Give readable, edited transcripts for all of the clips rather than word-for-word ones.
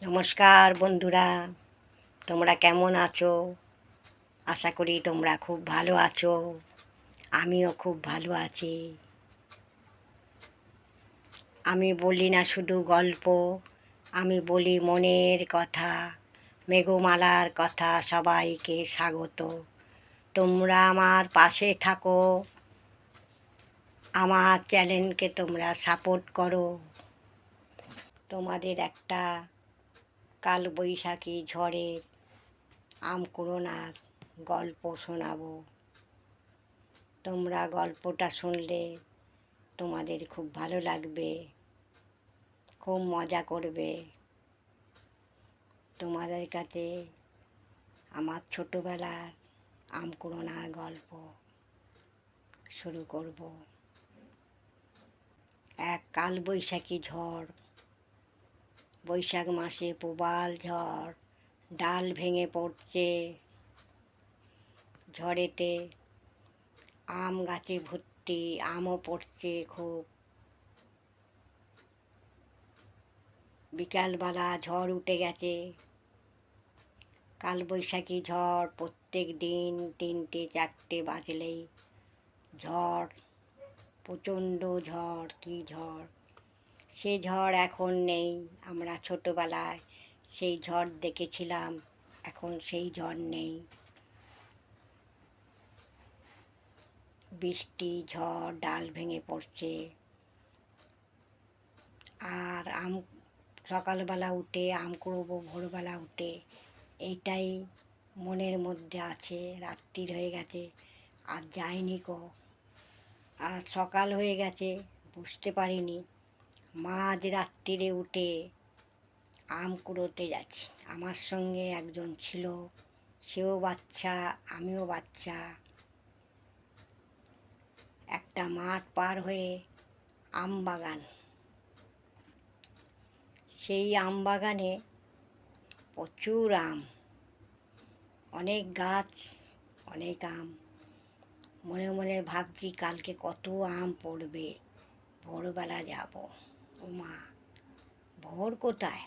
নমস্কার বন্ধুরা, তোমরা কেমন আছো? আশা করি তোমরা খুব ভালো আছো। আমিও খুব ভালো আছি। আমি বলি না শুধু গল্প, আমি বলি মনের কথা, মেঘমালার কথা। সবাইকে স্বাগত। তোমরা আমার পাশে থাকো, আমার চ্যানেলকে তোমরা সাপোর্ট করো। তোমাদের একটা কালবৈশাখী ঝড়ের আম কুড়োনার গল্প শোনাবো। তোমরা গল্পটা শুনলে তোমাদের খুব ভালো লাগবে, খুব মজা করবে। তোমাদের কাছে আমার ছোটোবেলার আম কুড়োনার গল্প শুরু করব। এক কালবৈশাখী ঝড়, বৈশাখ মাসে প্রবল ঝড়, ডাল ভেঙে পড়ছে। ঝড়েতে আম গাছে ভর্তি, আমও পড়ছে খুব। বিকালবেলা ঝড় উঠে গেছে। কালবৈশাখী ঝড় প্রত্যেক দিন 3টে 4টে বাজলেই ঝড়, প্রচণ্ড ঝড়। কী ঝড়! সে ঝড় এখন নেই। আমরা ছোটোবেলায় সেই ঝড় দেখেছিলাম, এখন সেই ঝড় নেই। বৃষ্টি, ঝড়, ডাল ভেঙে পড়ছে। আর সকালবেলা উঠে আম কুড়োবো, ভোরবেলা উঠে, এইটাই মনের মধ্যে আছে। রাত্রির হয়ে গেছে, আর যায়নি কো। আর সকাল হয়ে গেছে, বুঝতে পারিনি। মাঝ রাত্রিরে উঠে আম কুড়োতে যাচ্ছি। আমার সঙ্গে একজন ছিল, সেও বাচ্চা, আমিও বাচ্চা। একটা মাঠ পার হয়ে আম বাগান। সেই আম বাগানে প্রচুর আম, অনেক গাছ, অনেক আম। মনে মনে ভাবছি কালকে কত আম পড়বে, ভোরবেলা যাব। ওমা, ভোর কোথায়?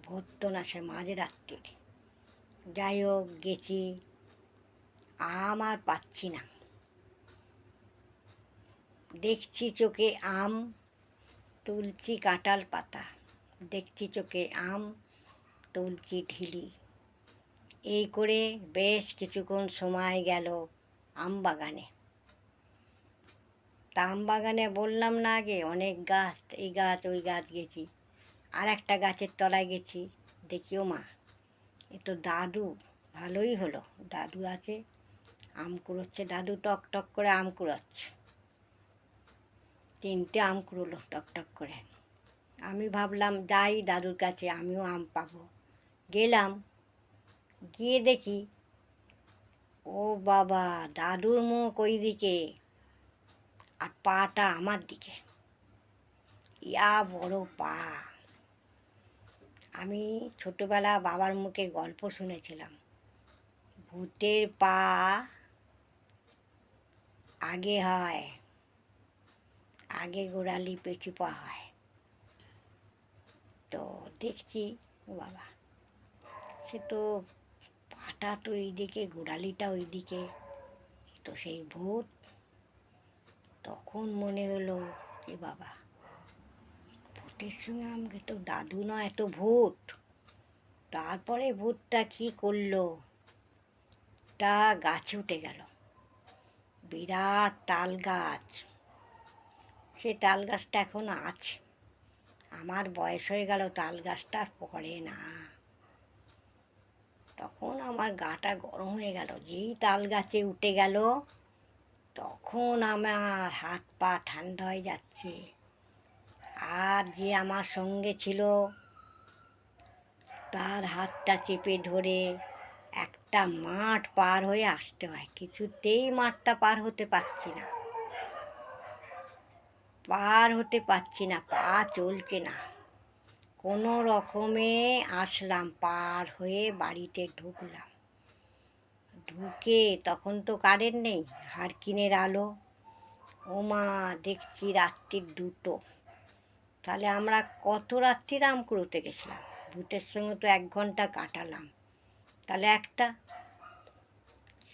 ভোর তো না, সে মাঝরাত্রির। যাই হোক, গেছি, আম আর পাচ্ছি না। দেখছি চোখে আম, তুলছি কাঁঠাল পাতা। দেখছি চোখে আম, তুলছি ঢিলি। এই করে বেশ কিছুক্ষণ সময় গেল আম বাগানে। তা আম বাগানে বললাম না আগে অনেক গাছ, এই গাছ ওই গাছ গেছি। আর একটা গাছের তলায় গেছি, দেখিও মা, এ তো দাদু। ভালোই হলো, দাদু আছে, আম কুড়োচ্ছে। দাদু টক টক করে আম কুড়োচ্ছে। 3টে আম কুড়োলো টক টক করে। আমি ভাবলাম যাই দাদুর কাছে, আমিও আম পাবো। গেলাম, গিয়ে দেখি, ও বাবা, দাদুর মুখ ওই দিকে আর পাটা আমার দিকে। ইয়া বড় পা! আমি ছোটোবেলা বাবার মুখে গল্প শুনেছিলাম, ভূতের পা আগে হয়, আগে গোড়ালি পেছু পা হয়। তো দেখছি, ও বাবা, সে তো পাটা তো এইদিকে, গোড়ালিটা ওই দিকে, তো সেই ভূত। তখন মনে হলো, এ বাবা, ভূতের সঙ্গে আমাকে তো দাদু নয়, এত ভূত। তারপরে ভূতটা কী করলো, তা গাছে উঠে গেল, বিরাট তাল গাছ। সে তাল গাছটা এখনো আছে। আমার বয়স হয়ে গেল, তাল গাছটা আর পড়ে না। তখন আমার গাটা গরম হয়ে গেল। যেই তাল গাছে উঠে গেল, তখন আমার হাত পা ঠান্ডা হয়ে যাচ্ছে। আর যে আমার সঙ্গে ছিল, তার হাতটা চেপে ধরে একটা মাঠ পার হয়ে আসতে হয়। কিছুতেই মাঠটা পার হতে পারছি না, পার হতে পারছি না, পা চলছে না। কোনো রকমে আসলাম, পার হয়ে বাড়িতে ঢুকলাম। ঢুকে তখন তো কারেন্ট নেই, হারকিনের আলো। ওমা, দেখছি রাত্রির 2টো। তাহলে আমরা কত রাত্রির আম কুড়োতে গেছিলাম, ভূতের সঙ্গে তো 1 ঘন্টা কাটালাম, তাহলে একটা,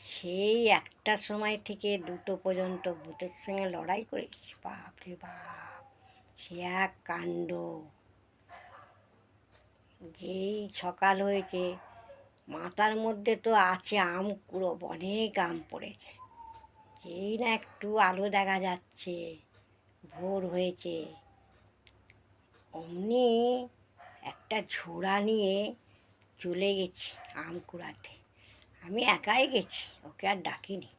সেই 1টার সময় থেকে 2টো পর্যন্ত ভূতের সঙ্গে লড়াই করেছি। বাপ রে বাপ, সে এক কাণ্ড। যেই সকাল হয়েছে, মাথার মধ্যে তো আছে আম কুড়োব, অনেক আম পড়েছে। যেই না একটু আলো দেখা যাচ্ছে, ভোর হয়েছে, অমনি একটা ঝোড়া নিয়ে চলে গেছি আম কুড়াতে। আমি একাই গেছি, ওকে আর ডাকিনি।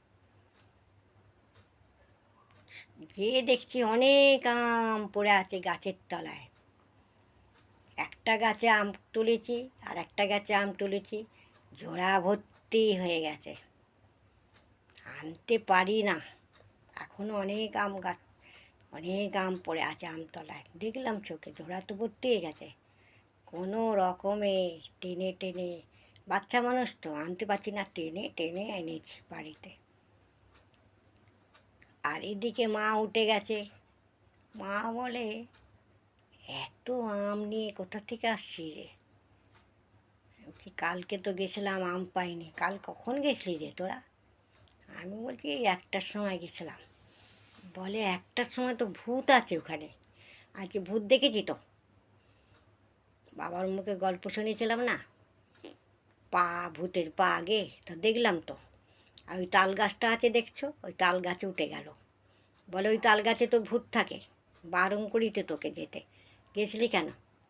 গিয়ে দেখছি অনেক আম পড়ে আছে গাছের তলায়। একটা গাছে আম তুলেছি, আর একটা গাছে আম তুলেছি, ঝোড়া ভর্তি হয়ে গেছে, আনতে পারি না। এখনো অনেক আম গাছ, অনেক আম পড়ে আছে আমতলায়, দেখলাম চোখে, ঝোড়া তো ভর্তি হয়ে গেছে। কোনো রকমে টেনে টেনে, বাচ্চা মানুষ তো আনতে পারছি না, টেনে টেনে এনেছি বাড়িতে। আর এদিকে মা উঠে গেছে। মা বলে, এত আম নিয়ে কোথা থেকে আসছি রে? কি কালকে তো গেছিলাম, আম পাইনি। কাল কখন গেছিলি রে তোরা? আমি বলছি এই 1টার সময় গেছিলাম। বলে 1টার সময় তো ভূত আছে ওখানে। আজকে ভূত দেখেছি তো। বাবার মুখে গল্প শুনেছিলাম না, পা, ভূতের পা আগে, তো দেখলাম তো। আর ওই তাল গাছটা আছে দেখছো, ওই তাল গাছে উঠে গেল। বলে ওই তাল গাছে তো ভূত থাকে, বারণ করিতে তোকে যেতে, গেছিলি কেন?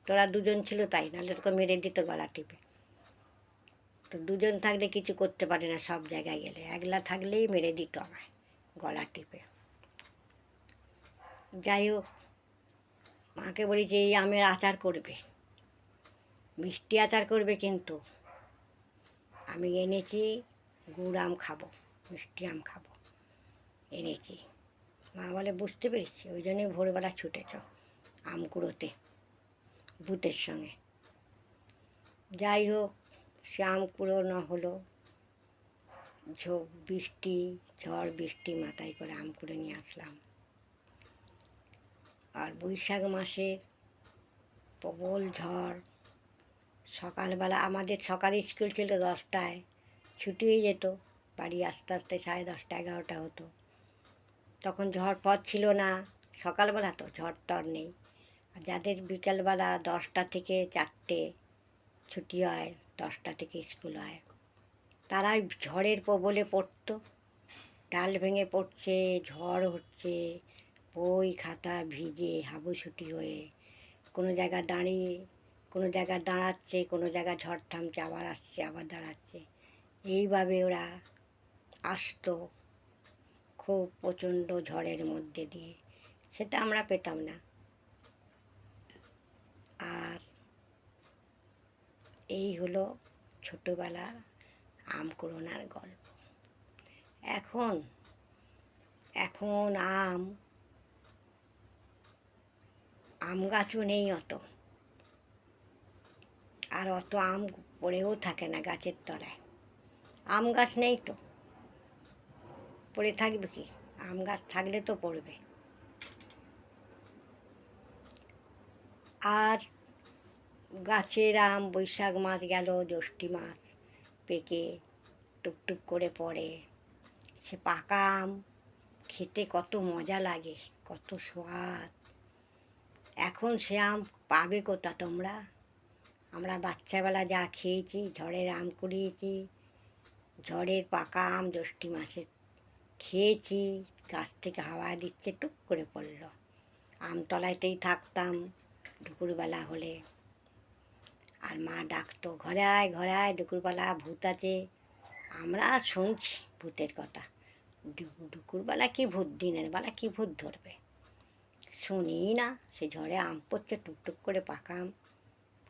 তোরা 2জন ছিল তাই, নাহলে তোকে মেরে দিত গলা টিপে। তো 2জন থাকলে কিছু করতে পারে না সব জায়গায় গেলে, একলা থাকলেই মেরে দিত আমায় গলা টিপে। যাই হোক, মাকে বলেছি এই আমের আচার করবে, মিষ্টি আচার করবে, কিন্তু আমি এনেছি গুড় আম খাবো, মিষ্টি আম খাবো এনেছি। মা বলে বুঝতে পেরেছি, ওই জন্যই ভোরবেলা ছুটেছ আম কুড়োতে ভূতের সঙ্গে। যাই হোক, সে আম কুড়োনো হলো, ঝড় বৃষ্টি মাথায় করে আম কুড়ে নিয়ে আসলাম। আর বৈশাখ মাসের প্রবল ঝড়। সকালবেলা আমাদের সকালে স্কুল ছিল 10টায়, ছুটি হয়ে যেত, বাড়ি আস্তে আস্তে 10:30 11টা হতো। তখন ঝড় পথ ছিল না, সকালবেলা তো ঝড় টড় নেই। আর যাদের বিকালবেলা 10টা থেকে 4টে ছুটি হয়, 10টা থেকে স্কুল হয়, তারাই ঝড়ের কবলে পড়তো। ডাল ভেঙে পড়ছে, ঝড় হচ্ছে, বই খাতা ভিজে হাবুসুটি হয়ে, কোনো জায়গায় দাঁড়িয়ে, কোনো জায়গায় দাঁড়াচ্ছে, কোনো জায়গায় ঝড় থামছে, আবার আসছে, আবার দাঁড়াচ্ছে, এইভাবে ওরা আসতো খুব প্রচণ্ড ঝড়ের মধ্যে দিয়ে। সেটা আমরা পেতাম না। আর এই হলো ছোটোবেলার আম কুড়োনার গল্প। এখন এখন আম গাছও নেই অত, আর অত আম পড়েও থাকে না গাছের তলায়। আম গাছ নেই তো, পড়ে থাকবে কি? আম গাছ থাকলে তো পড়বে। আর গাছের আম বৈশাখ মাস গেল, জ্যৈষ্ঠ মাস পেকে টুকটুক করে পড়ে। সে পাকা আম খেতে কত মজা লাগে, কত স্বাদ। এখন সে আম পাবে কোথা তোমরা? আমরা বাচ্চাবেলা যা খেয়েছি, ঝড়ের আম কুড়িয়েছি, ঝড়ের পাকা আম জ্যৈষ্ঠ মাসে খেয়েছি, গাছ থেকে হাওয়া দিচ্ছে, টুক করে পড়লো। আমতলাতেই থাকতাম দুপুরবেলা হলে, আর মা ডাকতো ঘরে আয়, ঘরে আয়, দুপুরবেলা ভূত আছে। আমরা শুনছি ভূতের কথা, দুপুরবেলা কি ভূত, দিনের বেলা কি ভূত ধরবে? শুনি না। সে ঝড়ে আম পড়ছে, টুকটুক করে পাকা আম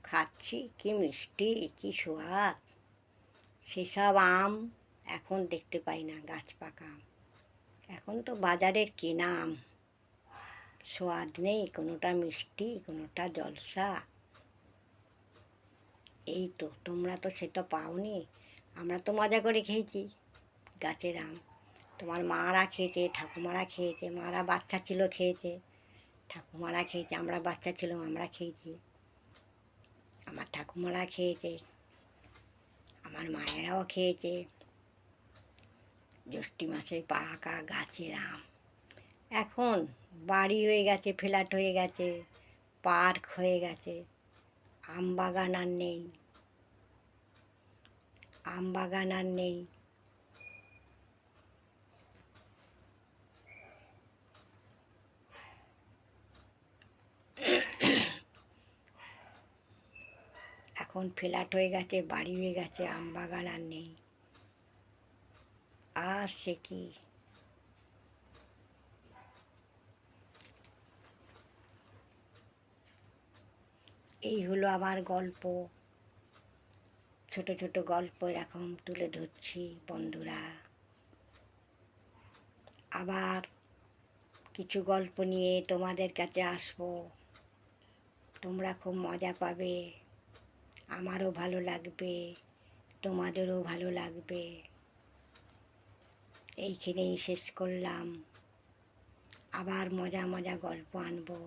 খাচ্ছি, কি মিষ্টি, কি স্বাদ। সেসব আম এখন দেখতে পাই না, গাছ পাকা আম। এখন তো বাজারের কেনা আম, স্বাদ নেই, কোনোটা মিষ্টি, কোনোটা জলসা। এই তো, তোমরা তো সেটা পাওনি। আমরা তো মজা করে খেয়েছি গাছের আম। তোমার মারা খেয়েছে, ঠাকুমারা খেয়েছে, মারা বাচ্চা ছিল খেয়েছে, ঠাকুমারা খেয়েছে, আমরা বাচ্চা ছিলাম, আমরা খেয়েছি, আমার ঠাকুমারা খেয়েছে, আমার মায়েরাও খেয়েছে। জ্যৈষ্ঠী মাসে পাকা গাছের আম। এখন বাড়ি হয়ে গেছে, ফ্ল্যাট হয়ে গেছে, পার্ক হয়ে গেছে, আম বাগান আর নেই, আম বাগান আর নেই। এখন ফ্ল্যাট হয়ে গেছে, বাড়ি হয়ে গেছে, আম বাগান আর নেই। আর সে কি, এই হলো আমার গল্প। ছোট ছোট গল্প এরকম তুলে ধরছি বন্ধুরা। আবার কিছু গল্প নিয়ে তোমাদের কাছে আসবো, তোমরা খুব মজা পাবে, আমারও ভালো লাগবে, তোমাদেরও ভালো লাগবে। এইখানেই শেষ করলাম, আবার মজা মজা গল্প আনবো।